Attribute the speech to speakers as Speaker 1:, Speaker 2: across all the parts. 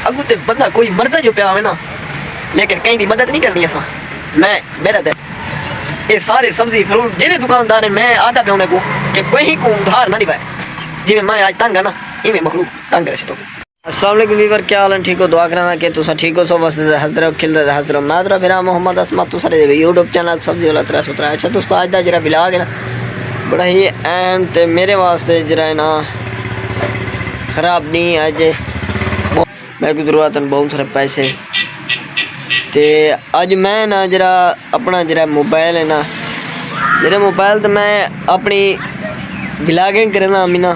Speaker 1: अगू ते बंदा कोई मरदा जो पिया ना, लेकिन कहीं की मदद नहीं करनी असा। मैं मेरा तो ये सारे सब्जी फ्रूट जिन्हें दुकानदार है मैं आदा पे उन्हें को कि कोई को उधार ना दिवाए। जिमें मैं आज तंग है ना इवें मखलूक तंग रहे। तो अस्सलाम वालेकुम वीवर, क्या हाल है? ठीक हो? दुआ करना कि तुसा ठीक हो। सो बस हजरत खिलद हजरत नादरा फिर मोहम्मद असमत तो सारे यूट्यूब चैनल सब्जी वाला 317। अच्छा दोस्तों, आज का जरा व्लॉग है ना बड़ा ही अहम ते मेरे वास्ते जरा है ना ख़राब नहीं। अज मैं गुजरवात बहुत सारे पैसे ते अज मैं ना जरा अपना जरा मोबाइल है ना जरा मोबाइल तो मैं अपनी व्लॉगिंग करना अमी ना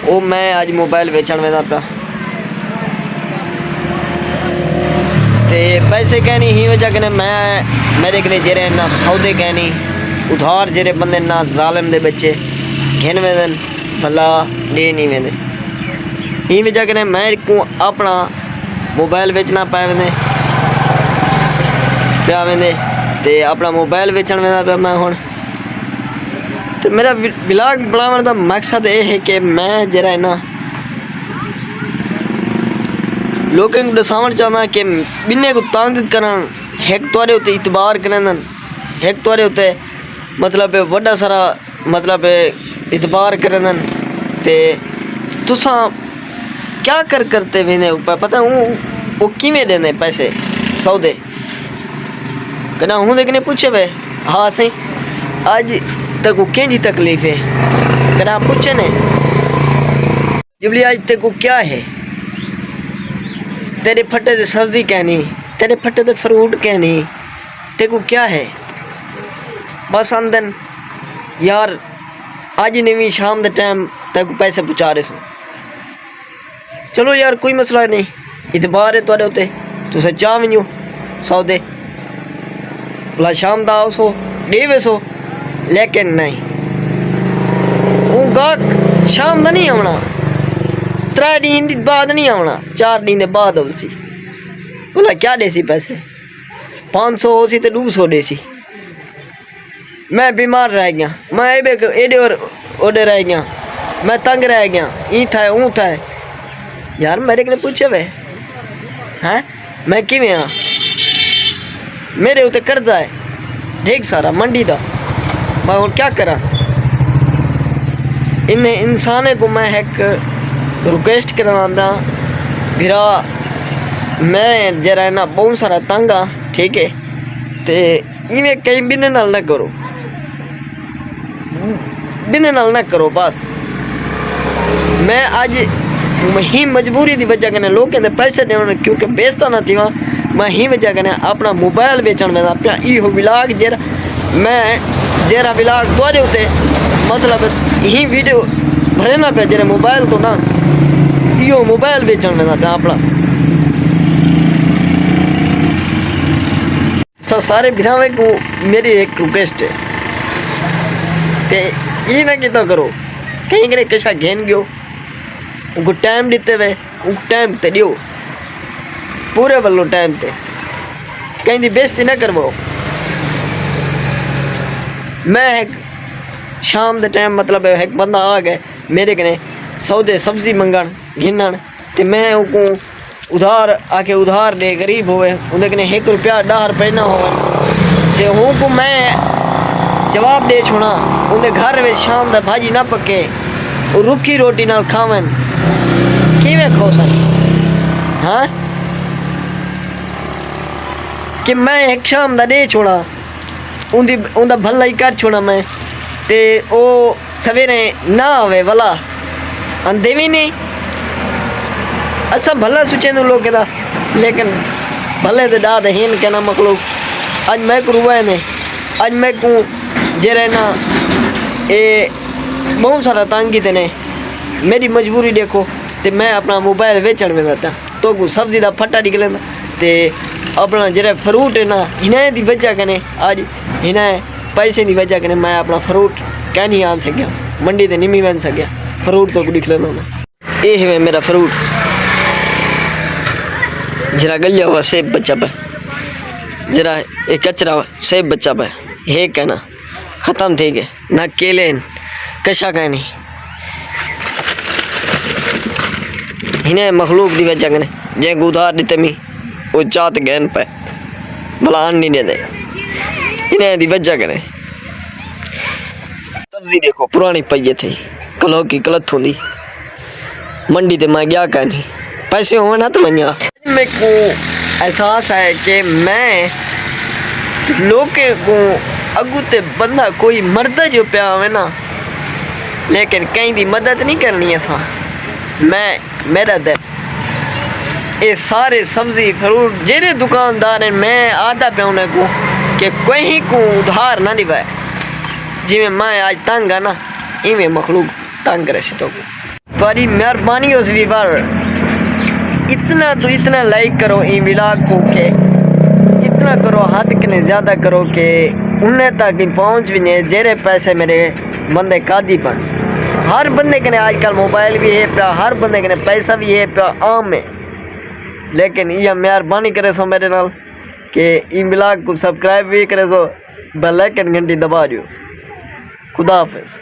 Speaker 1: वो मैं अज मोबाइल बेचण में पाया ते पैसे कहनी ही वजह कने मैं मेरे कने जेरे ना सौदे कहनी उधार जेरे बंदे ना जालिम दे बच्चे घिन वेदन भला दे नहीं वेंदे ही वजह कने मैं को अपना मोबाइल बेचना पाए वेंदे पिया वेंदे ते अपना मोबाइल बेचण वेंदा पिया मैं हुण। तो मेरा व्लॉग बनाने का मकसद ये है कि मैं जरा है ना लोगों को दसावण चाहना कि बिन्ने को तंग करन एक तोरे उत्ते इतबार करन एक तोरे उत्ते मतलब बड़ा सारा मतलब इतबार करन ते तुसा क्या करते वेंदे पता वो किवें देंदे पैसे सौदे कना हूँ देखने पूछे वे हाँ सही आज तक क्या तकलीफ है कना पूछे ने जबली आज तक को क्या है तेरे फटे से सब्जी कहनी तेरे फटे से फ्रूट कहनी ते को क्या है बस आंदन यार आज नहीं शाम के टाइम तक पैसे पहुँचा रहे सो चलो यार कोई मसला नहीं इतबार है थोड़े उत्ते तुसे चाह भी सौदे भला शाम का आओ सो डेवे सो लेकिन नहीं वो गाहक शाम का नहीं आना 3 दिन बाद नहीं आना 4 दिन बाद उसी बोला क्या देसी पैसे 500 हो सी तो 200 देसी। मैं बीमार रह गया मैं एडे और ओडे रह गया मैं तंग रह गया ई था ऊँ था यार मेरे को पूछे वे हैं मैं किवें हाँ मेरे उत्ते कर्जा है ठीक सारा मंडी का मैं और क्या करा इन इंसाने को मैं एक रिक्वेस्ट करना फिरा मैं जरा है ना बहुत सारा तंग हाँ ठीक है ते इवें कहीं बिने नाल ना करो बिने नाल ना करो बस। मैं आज ही मजबूरी की वजह कने लोग कहते पैसे देने क्योंकि बेचता ना थी वहाँ मैं ही वजह कने अपना मोबाइल बेचण में पिया इहो व्लॉग जरा मैं जरा व्लॉग थोड़े उत्ते मतलब ही वीडियो भरना पे जरा मोबाइल तो ना इहो मोबाइल बेचण में पिया अपना सारे भरावे को मेरी एक रिक्वेस्ट है ते ये ना कितना करो कहीं कहीं कशा घेन गयो उनको टाइम देते हुए उनको टाइम ते दियो पूरे वालों टाइम ते कहीं दी बेइज्जती ना करवाओ। मैं एक शाम के टाइम मतलब एक बंदा आ गए मेरे कने सौदे सब्जी मंगन घिनन ते मैं उनको उधार आके उधार दे गरीब होवे उन्हें कने 1 रुपया 10 रुपये ना हो ते हूँ को मैं जवाब दे छोड़ा उन्हें घर में शाम का भाजी ना पके और रुखी रोटी नाल खावन किवें खो सन हाँ कि मैं एक शाम का दे छोड़ा उनका भला ही कर छोड़ा मैं ते ओ सवेरे ना आवे वाला आंदे भी नहीं असा भला सोचे लोग का लेकिन भले तो दाद हेन कहना मखलूक अज मैं करूँ ने अज मैं को जरा ना ये बहुत सारा तंगी ने मेरी मजबूरी देखो तो मैं अपना मोबाइल बेचण में जाता तो को सब्जी का फट्टा निकले तो अपना जरा फ्रूट है ना इन्हें की वजह कने अज इन्हें पैसे की वजह कने मैं अपना फ्रूट कह नहीं आन सकिया मंडी ते नहीं बन सकिया फ्रूट तो दिख लेना मैं ये है मेरा फ्रूट जरा गलिया हुआ सेब बच्चा पे जरा एक कचरा सेब बच्चा पे है कहना ख़त्म थी गए ना केले कशा कहनी इन्हें मखलूक दी वजह कने जे उधार दिते मी वो चात गहन पे भला नहीं दे इन्हें दी वजह कने सब्जी देखो पुरानी पई थी कलो की गलत होंदी मंडी ते मैं गया कहनी पैसे हो ना तो मैं मेरे को एहसास है कि मैं लोग को अगू ते बंदा कोई मर्द जो पिया आवे ना लेकिन कहीं दी मदद नहीं करनी असा मैं मेरा दिल ये सारे सब्जी फ्रूट जेरे दुकानदार हैं मैं आदा पे उन्हें को कि कोई को उधार ना दिवाए जिमें मैं आज तंग है ना इवें मखलूक तंग करे तो बड़ी मेहरबानी उस भी बार इतना तो इतना लाइक करो इन व्लॉग को के इतना करो हद कने ज़्यादा करो कि उन्हें तक पहुँच भी नहीं जेरे पैसे मेरे बंदे कादी पर हर बंदे कने आजकल मोबाइल भी है पे हर बंदे कने पैसा भी है पे आम है लेकिन यह मेहरबानी करे सो मेरे नाल कि इन व्लॉग को सब्सक्राइब भी करे सो बेल आइकन घंटी दबा दियो खुदा हाफिज़।